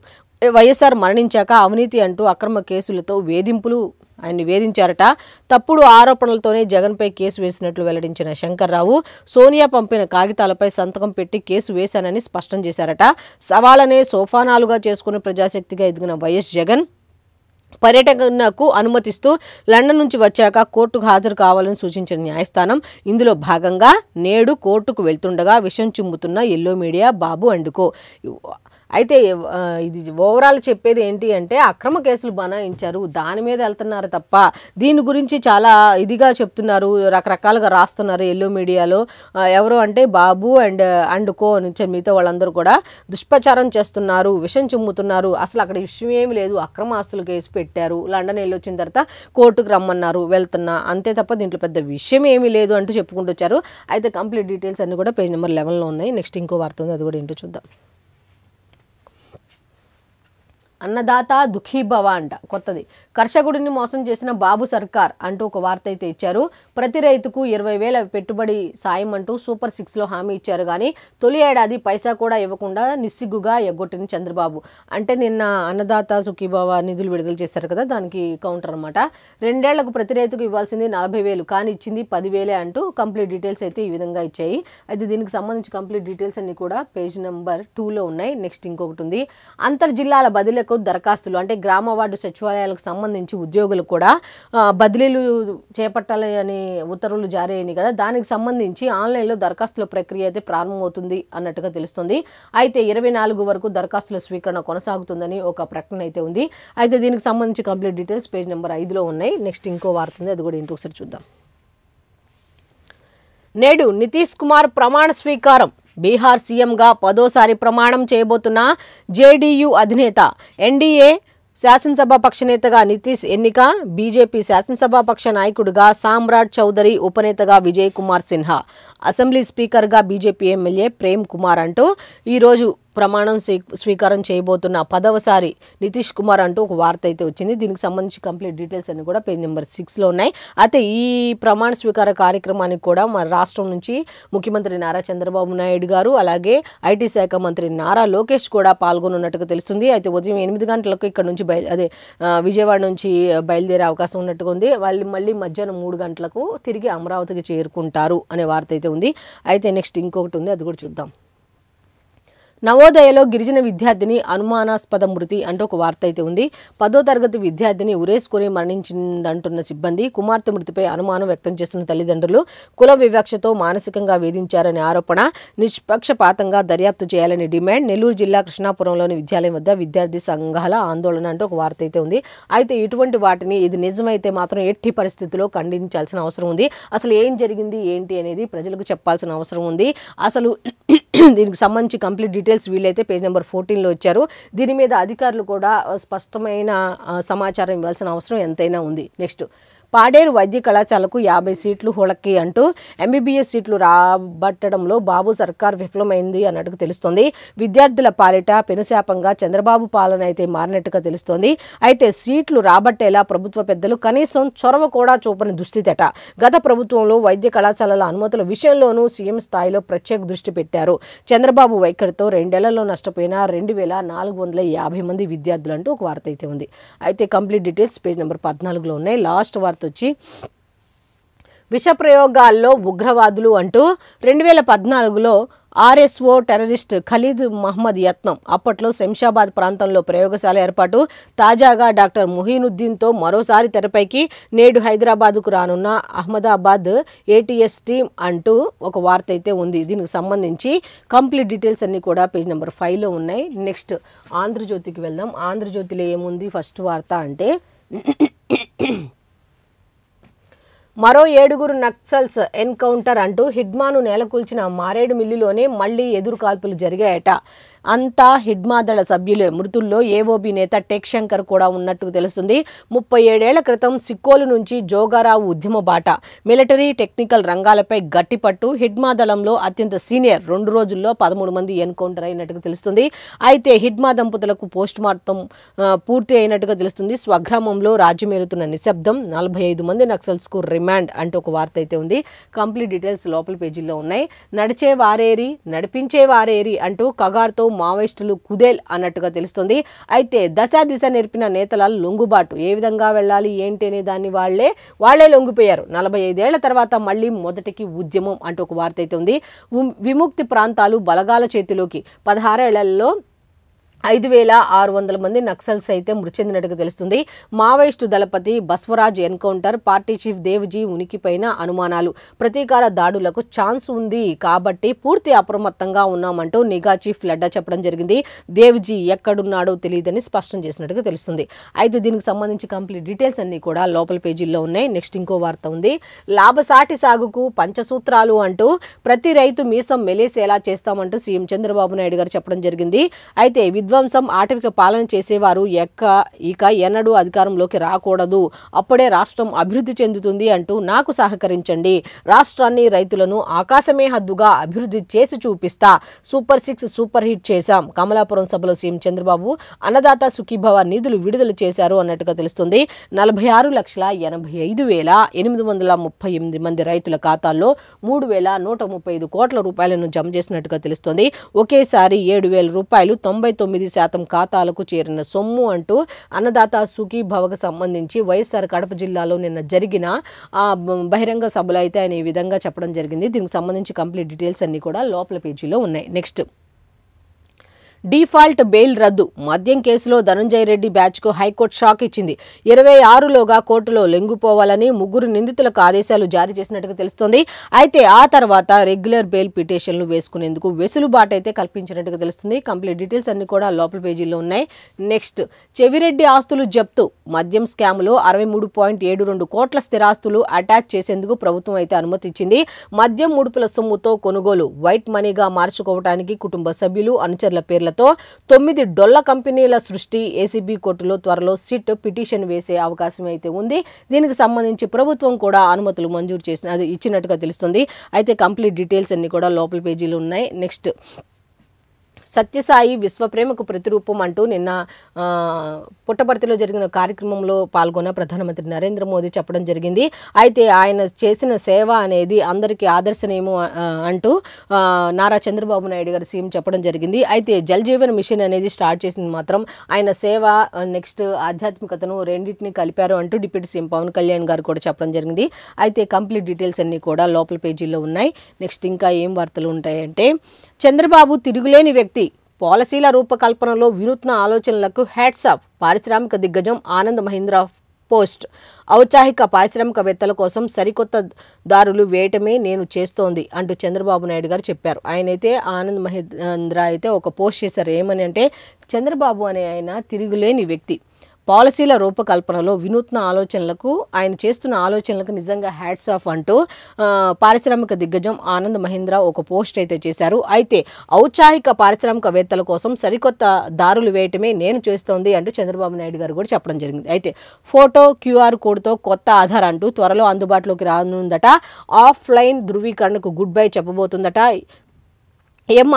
వైఎస్ఆర్ మరణించాక అవినీతి అంటూ అక్రమ కేసులతో వేధింపులు ఆయన్ని వేధించారట. తప్పుడు ఆరోపణలతోనే జగన్పై కేసు వేసినట్లు వెల్లడించిన శంకర్రావు సోనియా పంపిన కాగితాలపై సంతకం పెట్టి కేసు వేశానని స్పష్టం చేశారట. సవాలనే సోఫానాలుగా చేసుకుని ప్రజాశక్తిగా ఎదిగిన వైఎస్ జగన్ పర్యటనకు అనుమతిస్తూ లండన్ నుంచి వచ్చాక కోర్టుకు హాజరు కావాలని సూచించిన న్యాయస్థానం ఇందులో భాగంగా నేడు కోర్టుకు వెళ్తుండగా విషం చిమ్ముతున్న ఎల్లో మీడియా బాబు అండుకో. అయితే ఇది ఓవరాల్ చెప్పేది ఏంటి అంటే అక్రమ కేసులు బనాయించారు, దాని మీద వెళ్తున్నారు తప్ప దీని గురించి చాలా ఇదిగా చెప్తున్నారు, రకరకాలుగా రాస్తున్నారు ఎల్లో మీడియాలో. ఎవరు అంటే బాబు అండ్ కో నుంచి మిగతా వాళ్ళందరూ కూడా దుష్ప్రచారం చేస్తున్నారు, విషం చిమ్ముతున్నారు. అసలు అక్కడ విషయం ఏమి లేదు, అక్రమ ఆస్తులు కేసు పెట్టారు, లండన్ వెళ్ళి వచ్చిన తర్వాత కోర్టుకు రమ్మన్నారు, వెళ్తున్నా అంతే తప్ప దీంట్లో పెద్ద విషయం ఏమీ లేదు అంటూ చెప్పుకుంటూ వచ్చారు. అయితే కంప్లీట్ డీటెయిల్స్ అన్నీ కూడా పేజ్ నెంబర్ 11లో ఉన్నాయి. నెక్స్ట్ ఇంకో వార్త ఉంది, అది కూడా ఏంటో చూద్దాం. అన్నదాత దుఃఖీభవ అంట కొత్తది. కర్షకుడిని మోసం చేసిన బాబు సర్కార్ అంటూ ఒక వార్త అయితే ఇచ్చారు. ప్రతి రైతుకు 20,000 పెట్టుబడి సాయం అంటూ సూపర్ 6లో హామీ ఇచ్చారు. కానీ తొలి ఏడాది పైసా కూడా ఇవ్వకుండా నిస్సిగ్గుగా ఎగ్గొట్టిన చంద్రబాబు. అంటే నిన్న అన్నదాత సుఖీభవ నిధులు విడుదల చేశారు కదా, దానికి కౌంటర్ అనమాట. 2 ఏళ్లకు ప్రతి రైతుకు ఇవ్వాల్సింది 40,000 కానీ ఇచ్చింది 10,000 అంటూ కంప్లీట్ డీటెయిల్స్ అయితే ఈ విధంగా ఇచ్చాయి. అయితే దీనికి సంబంధించి కంప్లీట్ డీటెయిల్స్ అన్ని కూడా పేజ్ నెంబర్ 2లో ఉన్నాయి. నెక్స్ట్ ఇంకొకటి ఉంది, అంతర్జిల్లాల బదిలీలకు దరఖాస్తులు. అంటే గ్రామ వార్డు సచివాలయాలకు సంబంధించి ఉద్యోగులు కూడా బదిలీలు చేపట్టాలి అని ఉత్తర్వులు జారీ అయినాయి కదా, దానికి సంబంధించి ఆన్లైన్లో దరఖాస్తుల ప్రక్రియ అయితే ప్రారంభమవుతుంది అన్నట్టుగా తెలుస్తుంది. అయితే 24 వరకు దరఖాస్తుల స్వీకరణ కొనసాగుతుందని ఒక ప్రకటన అయితే ఉంది. అయితే దీనికి సంబంధించి కంప్లీట్ డీటెయిల్స్ పేజ్ నెంబర్ 5లో ఉన్నాయి. నెక్స్ట్ ఇంకో వార్త ఉంది, అది కూడా ఏంటో ఒకసారి చూద్దాం. నేడు నితీష్ కుమార్ ప్రమాణ స్వీకారం. బీహార్ సీఎంగా 10వ ప్రమాణం చేయబోతున్న జేడీయూ అధినేత, ఎన్డీఏ శాసనసభాపక్ష నేతగా నితీష్ ఎన్నిక. బీజేపీ శాసనసభాపక్ష నాయకుడిగా సామ్రాట్ చౌదరి, ఉపనేతగా విజయ్ కుమార్ సిన్హా, అసెంబ్లీ స్పీకర్గా బీజేపీ ఎమ్మెల్యే ప్రేమ్ కుమార్ అంటూ ఈరోజు ప్రమాణం స్వీకారం చేయబోతున్న 10వ నితీష్ కుమార్ అంటూ ఒక వార్త అయితే వచ్చింది. దీనికి సంబంధించి కంప్లీట్ డీటెయిల్స్ అన్ని కూడా పేజ్ నెంబర్ 6లో ఉన్నాయి. అయితే ఈ ప్రమాణ స్వీకార కార్యక్రమానికి కూడా మన రాష్ట్రం నుంచి ముఖ్యమంత్రి నారా చంద్రబాబు నాయుడు గారు, అలాగే ఐటీ శాఖ మంత్రి నారా లోకేష్ కూడా పాల్గొనున్నట్టుగా తెలుస్తుంది. అయితే ఉదయం 8 గంటలకు ఇక్కడ నుంచి విజయవాడ నుంచి బయలుదేరే అవకాశం ఉన్నట్టుగా ఉంది. వాళ్ళు మళ్ళీ మధ్యాహ్నం 3 గంటలకు తిరిగి అమరావతికి చేరుకుంటారు అనే వార్త అయితే ఉంది. అయితే నెక్స్ట్ ఇంకొకటి ఉంది, అది కూడా చూద్దాం. నవోదయలో గిరిజన విద్యార్థిని అనుమానాస్పద మృతి అంటూ ఒక వార్త అయితే ఉంది. 10వ తరగతి విద్యార్థిని ఉరేసుకుని మరణించిందంటున్న సిబ్బంది, కుమార్తె మృతిపై అనుమానం వ్యక్తం చేస్తున్న తల్లిదండ్రులు కుల వివక్షతో మానసికంగా వేధించారనే ఆరోపణ. నిష్పక్షపాతంగా దర్యాప్తు చేయాలని డిమాండ్. నెల్లూరు జిల్లా కృష్ణాపురంలోని విద్యాలయం వద్ద విద్యార్థి సంఘాల ఆందోళన అంటూ ఒక వార్త అయితే ఉంది. అయితే ఇటువంటి వాటిని ఇది నిజమైతే మాత్రం ఎట్టి పరిస్థితుల్లో ఖండించాల్సిన అవసరం ఉంది. అసలు ఏం జరిగింది ఏంటి అనేది ప్రజలకు చెప్పాల్సిన అవసరం ఉంది. అసలు దీనికి సంబంధించి కంప్లీట్ డీటెయిల్స్ వీళ్ళైతే పేజ్ నెంబర్ 14లో ఇచ్చారు. దీని మీద అధికారులు కూడా స్పష్టమైన సమాచారం ఇవ్వాల్సిన అవసరం ఎంతైనా ఉంది. నెక్స్ట్, పాడేరు వైద్య కళాశాలకు 50 సీట్లు హుళక్కి అంటూ ఎంబీబీఎస్ సీట్లు రాబట్టడంలో బాబు సర్కార్ విఫలమైంది అన్నట్టుగా తెలుస్తోంది. విద్యార్థుల పాలిట పెనుశాపంగా చంద్రబాబు పాలన అయితే మారినట్టుగా తెలుస్తోంది. అయితే సీట్లు రాబట్టేలా ప్రభుత్వ పెద్దలు కనీసం చొరవ కూడా చూపని దుస్థితట. గత ప్రభుత్వంలో వైద్య కళాశాలల అనుమతుల విషయంలోనూ సీఎం స్థాయిలో ప్రత్యేక దృష్టి పెట్టారు. చంద్రబాబు వైఖరితో 2 ఏళ్లలో నష్టపోయిన 2,450 మంది విద్యార్థులు అంటూ ఒక వార్త అయితే ఉంది. అయితే కంప్లీట్ డీటెయిల్స్ పేజ్ నెంబర్ 14లో ఉన్నాయి. లాస్ట్ వార్త వచ్చి విష ప్రయోగాల్లో ఉగ్రవాదులు అంటూ 2014లో ఆర్ఎస్ఓ టెర్రరిస్ట్ ఖలీద్ మహ్మద్ యత్నం. అప్పట్లో శంషాబాద్ ప్రాంతంలో ప్రయోగశాల ఏర్పాటు. తాజాగా డాక్టర్ ముహీనుద్దీన్తో మరోసారి తెరపైకి. నేడు హైదరాబాద్కు రానున్న అహ్మదాబాద్ ఏటీఎస్ టీమ్ అంటూ ఒక వార్త అయితే ఉంది. దీనికి సంబంధించి కంప్లీట్ డీటెయిల్స్ అన్నీ కూడా పేజ్ నెంబర్ 5లో ఉన్నాయి. నెక్స్ట్ ఆంధ్రజ్యోతికి వెళ్దాం. ఆంధ్రజ్యోతిలో ఏముంది ఫస్ట్ వార్త అంటే, మరో 7 నక్సల్స్ ఎన్కౌంటర్ అంటూ హిడ్మాను నేలకూల్చిన మారేడుమిల్లిలోనే మళ్లీ ఎదురుకాల్పులు జరిగాయట. అంతా హిడ్మాదళ సభ్యులే. మృతుల్లో ఏఓబి నేత టెక్ శంకర్ కూడా ఉన్నట్టు తెలుస్తుంది. 37 ఏళ్ల క్రితం సిక్కోలు నుంచి జోగారావు ఉద్యమ బాట, మిలిటరీ టెక్నికల్ రంగాలపై గట్టిపట్టు, హిడ్మాదళంలో అత్యంత సీనియర్. 2 రోజుల్లో 13 మంది ఎన్కౌంటర్ అయినట్టుగా తెలుస్తుంది. అయితే హిడ్మా దంపతులకు పోస్ట్ మార్టం పూర్తి అయినట్టుగా తెలుస్తుంది. స్వగ్రామంలో రాజ్యమేలుతున్న నిశ్శబ్దం, 45 మంది నక్సల్స్ కు రిమాండ్ అంటూ ఒక వార్త అయితే ఉంది. కంప్లీట్ డీటెయిల్స్ లోపల పేజీల్లో ఉన్నాయి. నడిచే వారేరి నడిపించే వారేరి అంటూ కగార్తో మావోయిస్టులు కుదేల్ అన్నట్టుగా తెలుస్తుంది. అయితే దశ దిశ నేర్పిన నేతల లొంగుబాటు, ఏ విధంగా వెళ్ళాలి ఏంటి అనే దాన్ని వాళ్లే లొంగిపోయారు. 45 ఏళ్ల తర్వాత మళ్ళీ మొదటికి ఉద్యమం అంటూ ఒక వార్త అయితే ఉంది. విముక్తి ప్రాంతాలు బలగాల చేతిలోకి, 16 ఏళ్లలో 5,600 మంది నక్సల్స్ అయితే మృతి చెందినట్టుగా తెలుస్తుంది. మావోయిస్టు దళపతి Basavaraj encounter, party chief Devji ఉనికిపైన అనుమానాలు, ప్రతీకార దాడులకు ఛాన్స్ ఉంది కాబట్టి పూర్తి అప్రమత్తంగా ఉన్నామంటూ నిఘా చీఫ్ లడ్డా చెప్పడం జరిగింది. దేవ్జీ ఎక్కడున్నాడో తెలియదని స్పష్టం చేసినట్టుగా తెలుస్తుంది. అయితే దీనికి సంబంధించి కంప్లీట్ డీటెయిల్స్ అన్ని కూడా లోపల పేజీల్లో ఉన్నాయి. నెక్స్ట్ ఇంకో వార్త ఉంది. లాభసాటి సాగుకు పంచసూత్రాలు అంటూ ప్రతి రైతు మీసం మెలేసేలా చేస్తామంటూ సీఎం చంద్రబాబు నాయుడు గారు చెప్పడం జరిగింది. అయితే విధ్వంసం, ఆటవిక పాలన చేసేవారు ఇక ఎన్నడూ అధికారంలోకి రాకూడదు, అప్పుడే రాష్ట్రం అభివృద్ధి చెందుతుంది అంటూ నాకు సహకరించండి, రాష్ట్రాన్ని రైతులను ఆకాశమే హద్దుగా అభివృద్ధి చేసి చూపిస్తా, సూపర్ 6 సూపర్ హిట్ చేశాం. కమలాపురం సభలో సీఎం చంద్రబాబు అన్నదాత సుఖీభవ నిధులు విడుదల చేశారు అన్నట్టుగా తెలుస్తుంది. 46,85,838 మంది రైతుల ఖాతాల్లో 3,135 కోట్ల రూపాయలను జమ చేసినట్టుగా తెలుస్తుంది. ఒకేసారి 7,000 రూపాయలు 99% ఖాతాలకు చేరిన సొమ్ము అంటూ అన్నదాత సుఖీభవకు సంబంధించి వైఎస్ఆర్ కడప జిల్లాలో నిన్న జరిగిన బహిరంగ సభలో అయితే ఆయన ఈ విధంగా చెప్పడం జరిగింది. దీనికి సంబంధించి కంప్లీట్ డీటెయిల్స్ అన్ని కూడా లోపల పేజీలో ఉన్నాయి. నెక్స్ట్, డిఫాల్ట్ బెయిల్ రద్దు, మద్యం కేసులో ధనంజయ రెడ్డి బ్యాచ్కు హైకోర్టు షాక్ ఇచ్చింది. 26లోగా కోర్టులో లొంగిపోవాలని 3 నిందితులకు ఆదేశాలు జారీ చేసినట్టుగా తెలుస్తోంది. అయితే ఆ తర్వాత రెగ్యులర్ బెయిల్ పిటిషన్లు వేసుకునేందుకు వెసులుబాటు అయితే కల్పించినట్టుగా తెలుస్తుంది. కంప్లీట్ డీటెయిల్స్ అన్ని కూడా లోపల పేజీలో ఉన్నాయి. నెక్స్ట్, చెవిరెడ్డి ఆస్తులు జప్తు, మద్యం స్కామ్లో 63.72 కోట్ల స్థిరాస్తులు అటాచ్ చేసేందుకు ప్రభుత్వం అయితే అనుమతి ఇచ్చింది. మద్యం ముడుపుల సొమ్ముతో కొనుగోలు, వైట్ మనీగా మార్చుకోవడానికి కుటుంబ సభ్యులు, అనుచరుల పేర్ల 9 డొల్ల కంపెనీల సృష్టి, ఏసీబీ కోర్టులో త్వరలో సిట్ పిటిషన్ వేసే అవకాశం అయితే ఉంది. దీనికి సంబంధించి ప్రభుత్వం కూడా అనుమతులు మంజూరు ఇచ్చినట్టుగా తెలుస్తుంది. అయితే కంప్లీట్ డీటెయిల్స్ అన్ని కూడా లోపల పేజీలు ఉన్నాయి. నెక్స్ట్, సత్యసాయి విశ్వప్రేమకు ప్రతిరూపం అంటూ నిన్న పుట్టపర్తిలో జరిగిన కార్యక్రమంలో పాల్గొన్న ప్రధానమంత్రి నరేంద్ర మోదీ చెప్పడం జరిగింది. అయితే ఆయన చేసిన సేవ అనేది అందరికీ ఆదర్శనీయము అంటూ నారా చంద్రబాబు నాయుడు గారు సీఎం చెప్పడం జరిగింది. అయితే జల్ జీవన్ మిషన్ అనేది స్టార్ట్ చేసింది మాత్రం ఆయన సేవ, నెక్స్ట్ ఆధ్యాత్మికతను రెండింటిని కలిపారు అంటూ డిప్యూటీ సీఎం పవన్ కళ్యాణ్ గారు కూడా చెప్పడం జరిగింది. అయితే కంప్లీట్ డీటెయిల్స్ అన్ని కూడా లోపల పేజీల్లో ఉన్నాయి. నెక్స్ట్ ఇంకా ఏం వార్తలు ఉంటాయంటే, చంద్రబాబు తిరుగులేని వ్యక్తి, పాలసీల రూపకల్పనలో వినూత్న ఆలోచనలకు హ్యాట్స్ ఆఫ్, పారిశ్రామిక దిగ్గజం ఆనంద్ మహీంద్రా పోస్ట్, ఔత్సాహిక పారిశ్రామికవేత్తల కోసం సరికొత్త దారులు వేయటమే నేను చేస్తోంది అంటూ చంద్రబాబు నాయుడు గారు చెప్పారు. ఆయనైతే ఆనంద్ మహీంద్రా అయితే ఒక పోస్ట్ చేశారు. ఏమని అంటే, చంద్రబాబు అనే ఆయన తిరుగులేని వ్యక్తి, పాలసీల రూపకల్పనలో వినూత్న ఆలోచనలకు, ఆయన చేస్తున్న ఆలోచనలకు నిజంగా హ్యాట్స్ ఆఫ్ అంటూ పారిశ్రామిక దిగ్గజం ఆనంద్ మహీంద్రా ఒక పోస్ట్ అయితే చేశారు. అయితే ఔత్సాహిక పారిశ్రామికవేత్తల కోసం సరికొత్త దారులు వేయటమే నేను చేస్తోంది అంటూ చంద్రబాబు నాయుడు గారు కూడా చెప్పడం జరిగింది. అయితే ఫోటో QR కోడ్తో కొత్త ఆధార్ అంటూ త్వరలో అందుబాటులోకి రానుందట. ఆఫ్లైన్ ధృవీకరణకు గుడ్ బై చెప్పబోతుందట.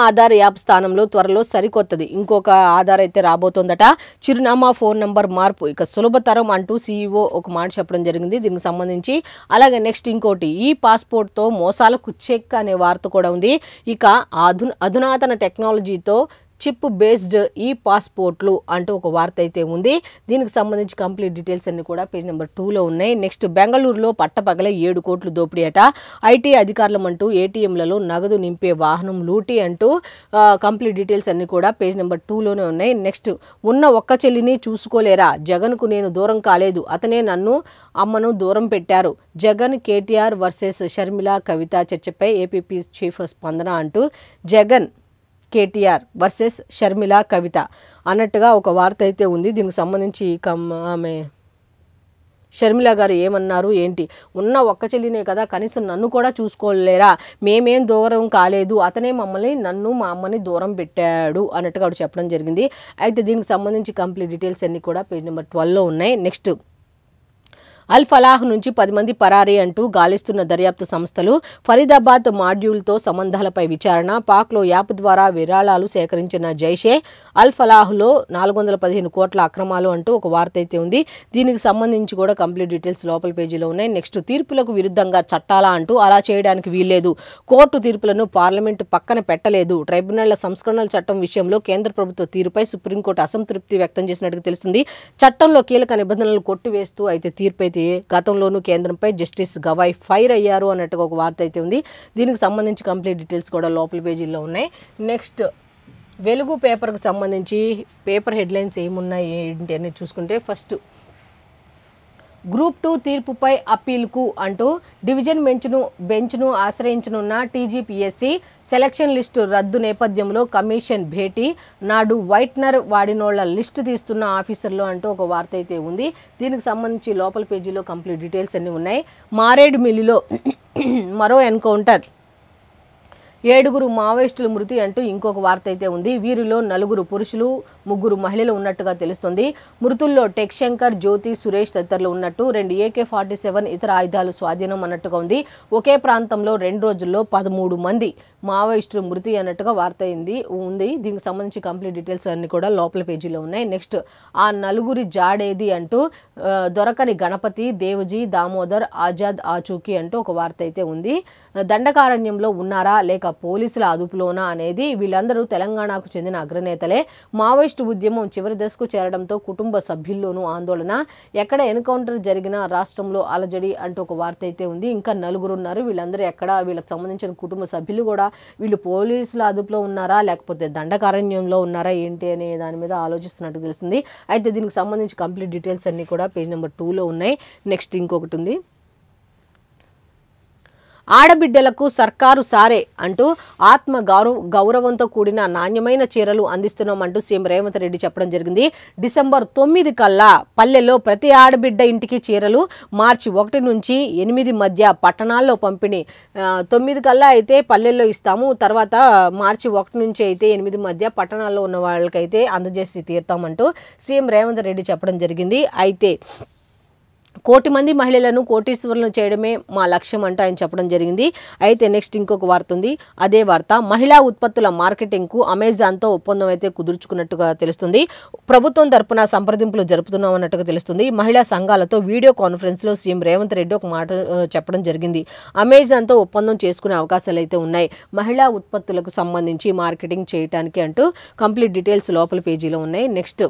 ఆధార్ యాప్ స్థానంలో త్వరలో సరికొత్తది ఇంకొక ఆధార్ అయితే రాబోతోందట. చిరునామా, ఫోన్ నంబర్ మార్పు ఇక సులభతరం అంటూ CEO ఒక మాట చెప్పడం జరిగింది దీనికి సంబంధించి. అలాగే నెక్స్ట్ ఇంకోటి, ఈ పాస్పోర్ట్తో మోసాలకు చెక్ అనే వార్త కూడా ఉంది. ఇక అధునాతన టెక్నాలజీతో చిప్ బేస్డ్ ఈ పాస్పోర్ట్లు అంటూ ఒక వార్త అయితే ఉంది. దీనికి సంబంధించి కంప్లీట్ డీటెయిల్స్ అన్ని కూడా పేజ్ నెంబర్ 2లో ఉన్నాయి. నెక్స్ట్, బెంగళూరులో పట్టపగలే 7 కోట్లు దోపిడీ అట. ఐటీ అధికారులమంటూ ATMలలో నగదు నింపే వాహనం లూటీ అంటూ కంప్లీట్ డీటెయిల్స్ అన్ని కూడా పేజ్ నెంబర్ 2లోనే ఉన్నాయి. నెక్స్ట్, ఉన్న ఒక్క చెల్లిని చూసుకోలేరా, జగన్కు నేను దూరం కాలేదు, అతనే నన్ను అమ్మను దూరం పెట్టారు. జగన్ KTR వర్సెస్ షర్మిల కవిత చర్చపై ఏపీ చీఫ్ స్పందన అంటూ జగన్ KTR వర్సెస్ షర్మిల కవిత అన్నట్టుగా ఒక వార్త అయితే ఉంది. దీనికి సంబంధించి ఆమె షర్మిల గారు ఏమన్నారు ఏంటి, ఉన్న ఒక్క చెల్లినే కదా, కనీసం నన్ను కూడా చూసుకోలేరా, మేమేం దూరం కాలేదు, అతనే మమ్మల్ని నన్ను మా అమ్మని దూరం పెట్టాడు అన్నట్టుగా ఆవిడ చెప్పడం జరిగింది. అయితే దీనికి సంబంధించి కంప్లీట్ డీటెయిల్స్ అన్నీ కూడా పేజ్ నెంబర్ 12లో ఉన్నాయి. నెక్స్ట్, అల్ ఫలాహ్ నుంచి 10 మంది పరారీ అంటూ గాలిస్తున్న దర్యాప్తు సంస్థలు, ఫరీదాబాద్ మాడ్యూల్తో సంబంధాలపై విచారణ, పాక్లో యాప్ ద్వారా విరాళాలు సేకరించిన జైషే, అల్ ఫలాహ్లో 415 కోట్ల అక్రమాలు అంటూ ఒక వార్త అయితే ఉంది. దీనికి సంబంధించి కూడా కంప్లీట్ డీటెయిల్స్ లోపల పేజీలో ఉన్నాయి. నెక్స్ట్, తీర్పులకు విరుద్ధంగా చట్టాలా అంటూ అలా చేయడానికి వీల్లేదు, కోర్టు తీర్పులను పార్లమెంటు పక్కన పెట్టలేదు, ట్రైబ్యునళ్ల సంస్కరణల చట్టం విషయంలో కేంద్ర ప్రభుత్వ తీరుపై సుప్రీంకోర్టు అసంతృప్తి వ్యక్తం చేసినట్టుగా తెలుస్తుంది. చట్టంలో కీలక నిబంధనలు కొట్టివేస్తూ అయితే తీర్పు అయితే గతంలోనూ కేంద్రంపై జస్టిస్ గవాయ్ ఫైర్ అయ్యారు అన్నట్టుగా ఒక వార్త అయితే ఉంది. దీనికి సంబంధించి కంప్లీట్ డీటెయిల్స్ కూడా లోపల పేజీల్లో ఉన్నాయి. నెక్స్ట్, వెలుగు పేపర్కి సంబంధించి పేపర్ హెడ్లైన్స్ ఏమున్నాయి ఏంటి అని చూసుకుంటే, ఫస్ట్, గ్రూప్ 2 తీర్పుపై అప్పీల్కు అంటూ డివిజన్ బెంచ్ను ఆశ్రయించనున్న టీజీపీఎస్సీ, సెలక్షన్ లిస్టు రద్దు నేపథ్యంలో కమిషన్ భేటీ, నాడు వైట్నర్ వాడినోళ్ల లిస్టు తీస్తున్న ఆఫీసర్లు అంటూ ఒక వార్త అయితే ఉంది. దీనికి సంబంధించి లోపల పేజీలో కంప్లీట్ డీటెయిల్స్ అన్నీ ఉన్నాయి. మారేడుమిల్లిలో మరో ఎన్కౌంటర్, 7 మావోయిస్టుల మృతి అంటూ ఇంకొక వార్త అయితే ఉంది. వీరిలో 4 పురుషులు 3 మహిళలు ఉన్నట్టుగా తెలుస్తుంది. మృతుల్లో టెక్ శంకర్, జ్యోతి, సురేష్ తదితరులు ఉన్నట్టు, 2 AK-47 ఇతర ఆయుధాలు స్వాధీనం అన్నట్టుగా ఉంది. ఒకే ప్రాంతంలో 2 రోజుల్లో 13 మంది మావోయిస్టులు మృతి అన్నట్టుగా వార్త ఉంది. దీనికి సంబంధించి కంప్లీట్ డీటెయిల్స్ అన్ని కూడా లోపల పేజీలో ఉన్నాయి. నెక్స్ట్, ఆ 4 జాడేది అంటూ దొరకని గణపతి, దేవజీ, దామోదర్, ఆజాద్ ఆచూకీ అంటూ ఒక వార్త అయితే ఉంది. దండకారణ్యంలో ఉన్నారా లేక పోలీసుల అదుపులోనా అనేది, వీళ్ళందరూ తెలంగాణకు చెందిన అగ్రనేతలే. మావోయిస్టు ఉద్యమం చివరి దశకు చేరడంతో కుటుంబ సభ్యుల్లోనూ ఆందోళన, ఎక్కడ ఎన్కౌంటర్ జరిగినా రాష్ట్రంలో అలజడి అంటూ ఒక వార్త అయితే ఉంది. ఇంకా 4 ఉన్నారు. వీళ్ళందరూ ఎక్కడ, వీళ్ళకి సంబంధించిన కుటుంబ సభ్యులు కూడా వీళ్ళు పోలీసుల అదుపులో ఉన్నారా లేకపోతే దండకారణ్యంలో ఉన్నారా ఏంటి అనే దాని మీద ఆలోచిస్తున్నట్టు తెలుస్తుంది. అయితే దీనికి సంబంధించి కంప్లీట్ డీటెయిల్స్ అన్నీ కూడా పేజ్ నెంబర్ 2లో ఉన్నాయి. నెక్స్ట్, ఇంకొకటి ఉంది, ఆడబిడ్డలకు సర్కారు సారే అంటూ ఆత్మ గౌరవంతో కూడిన నాణ్యమైన చీరలు అందిస్తున్నామంటూ సీఎం రేవంత్ రెడ్డి చెప్పడం జరిగింది. డిసెంబర్ 9 కల్లా పల్లెల్లో ప్రతి ఆడబిడ్డ ఇంటికి చీరలు, మార్చి 1 నుంచి 8 మధ్య పట్టణాల్లో పంపిణీ. 9 కల్లా అయితే పల్లెల్లో ఇస్తాము, తర్వాత మార్చి 1 నుంచి అయితే 8 మధ్య పట్టణాల్లో ఉన్న వాళ్ళకైతే అందజేసి తీరుతామంటూ సీఎం రేవంత్ రెడ్డి చెప్పడం జరిగింది. అయితే 1 కోటి మంది మహిళలను కోటీశ్వరులను చేయడమే మా లక్ష్యం అంటూ ఆయన చెప్పడం జరిగింది. అయితే నెక్స్ట్ ఇంకొక వార్త ఉంది. అదే వార్త, మహిళా ఉత్పత్తుల మార్కెటింగ్కు అమెజాన్తో ఒప్పందం అయితే కుదుర్చుకున్నట్టుగా తెలుస్తుంది. ప్రభుత్వం తరపున సంప్రదింపులు జరుపుతున్నాం అన్నట్టుగా తెలుస్తుంది. మహిళా సంఘాలతో వీడియో కాన్ఫరెన్స్లో సీఎం రేవంత్ రెడ్డి ఒక మాట చెప్పడం జరిగింది. అమెజాన్తో ఒప్పందం చేసుకునే అవకాశాలు అయితే ఉన్నాయి మహిళా ఉత్పత్తులకు సంబంధించి మార్కెటింగ్ చేయడానికి అంటూ కంప్లీట్ డీటెయిల్స్ లోపల పేజీలో ఉన్నాయి. నెక్స్ట్,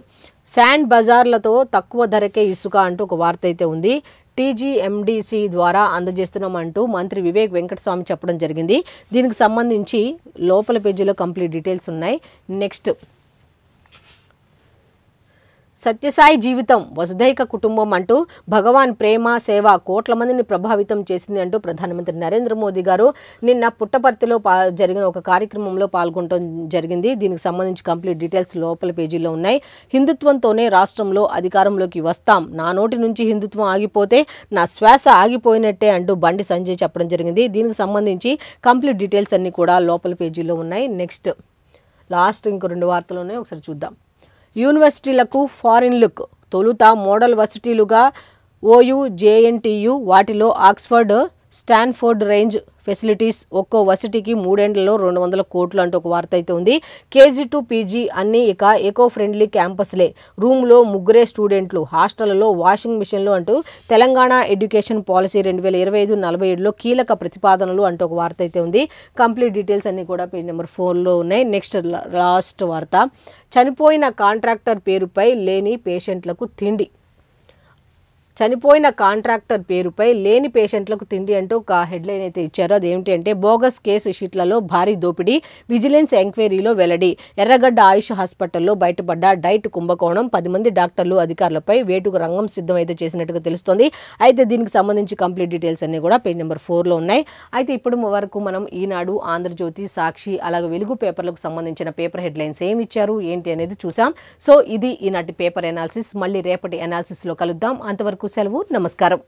శాండ్ బజార్లతో తక్కువ ధరకే ఇసుక అంటూ ఒక వార్త అయితే ఉంది. టీజీఎండీసీ ద్వారా అందజేస్తున్నామంటూ మంత్రి వివేక్ వెంకటస్వామి చెప్పడం జరిగింది. దీనికి సంబంధించి లోపల పేజీలో కంప్లీట్ డీటెయిల్స్ ఉన్నాయి. నెక్స్ట్, సత్యసాయి జీవితం వసుధైక కుటుంబం అంటూ భగవాన్ ప్రేమ సేవ కోట్ల మందిని ప్రభావితం చేసింది అంటూ ప్రధానమంత్రి నరేంద్ర మోదీ గారు నిన్న పుట్టపర్తిలో జరిగిన ఒక కార్యక్రమంలో పాల్గొనడం జరిగింది. దీనికి సంబంధించి కంప్లీట్ డీటెయిల్స్ లోపల పేజీలో ఉన్నాయి. హిందుత్వంతోనే రాష్ట్రంలో అధికారంలోకి వస్తాం, నా నోటి నుంచి హిందుత్వం ఆగిపోతే నా శ్వాస ఆగిపోయినట్టే అంటూ బండి సంజయ్ చెప్పడం జరిగింది. దీనికి సంబంధించి కంప్లీట్ డీటెయిల్స్ అన్నీ కూడా లోపల పేజీలో ఉన్నాయి. నెక్స్ట్, లాస్ట్ ఇంకో 2 వార్తలు ఉన్నాయి, ఒకసారి చూద్దాం. యూనివర్సిటీలకు ఫారిన్ లుక్, తొలుత మోడల్ వర్సిటీలుగా ఓయూ, జేఎన్టీయూ, వాటిలో ఆక్స్ఫర్డ్, స్టాన్ఫోర్డ్ రేంజ్ ఫెసిలిటీస్, ఒక్కో వర్సిటీకి 3 ఏళ్లలో 200 కోట్లు అంటూ ఒక వార్త అయితే ఉంది. కేజీ టు పీజీ అన్ని ఇక ఎకో ఫ్రెండ్లీ క్యాంపస్లే, రూమ్లో 3 స్టూడెంట్లు, హాస్టళ్లలో వాషింగ్ మిషన్లు అంటూ తెలంగాణ ఎడ్యుకేషన్ పాలసీ 2025-47లో కీలక ప్రతిపాదనలు అంటూ ఒక వార్త అయితే ఉంది. కంప్లీట్ డీటెయిల్స్ అన్ని కూడా పేజ్ నెంబర్ 4లో ఉన్నాయి. నెక్స్ట్ లాస్ట్ వార్త, చనిపోయిన కాంట్రాక్టర్ పేరుపై లేని పేషెంట్లకు తిండి. చనిపోయిన కాంట్రాక్టర్ పేరుపై లేని పేషెంట్లకు తిండి అంటూ ఒక హెడ్లైన్ అయితే ఇచ్చారు. అదేమిటి అంటే, బోగస్ కేసు షీట్లలో భారీ దోపిడీ, విజిలెన్స్ ఎంక్వైరీలో వెల్లడి, ఎర్రగడ్డ ఆయుష్ హాస్పిటల్లో బయటపడ్డ డైట్ కుంభకోణం, 10 మంది డాక్టర్లు అధికారులపై వేటుకు రంగం సిద్ధం అయితే చేసినట్టుగా తెలుస్తోంది. అయితే దీనికి సంబంధించి కంప్లీట్ డీటెయిల్స్ అన్ని కూడా పేజ్ నెంబర్ 4లో ఉన్నాయి. అయితే ఇప్పుడు వరకు మనం ఈనాడు, ఆంధ్రజ్యోతి, సాక్షి అలాగే వెలుగు పేపర్లకు సంబంధించిన పేపర్ హెడ్లైన్స్ ఏమి ఇచ్చారు ఏంటి అనేది చూసాం. సో ఇది ఈనాటి పేపర్ ఎనాలిసిస్. మళ్ళీ రేపటి ఎనాలిసిస్లో కలుద్దాం. అంతవరకు అంతవరకు సెలవు. నమస్కారం.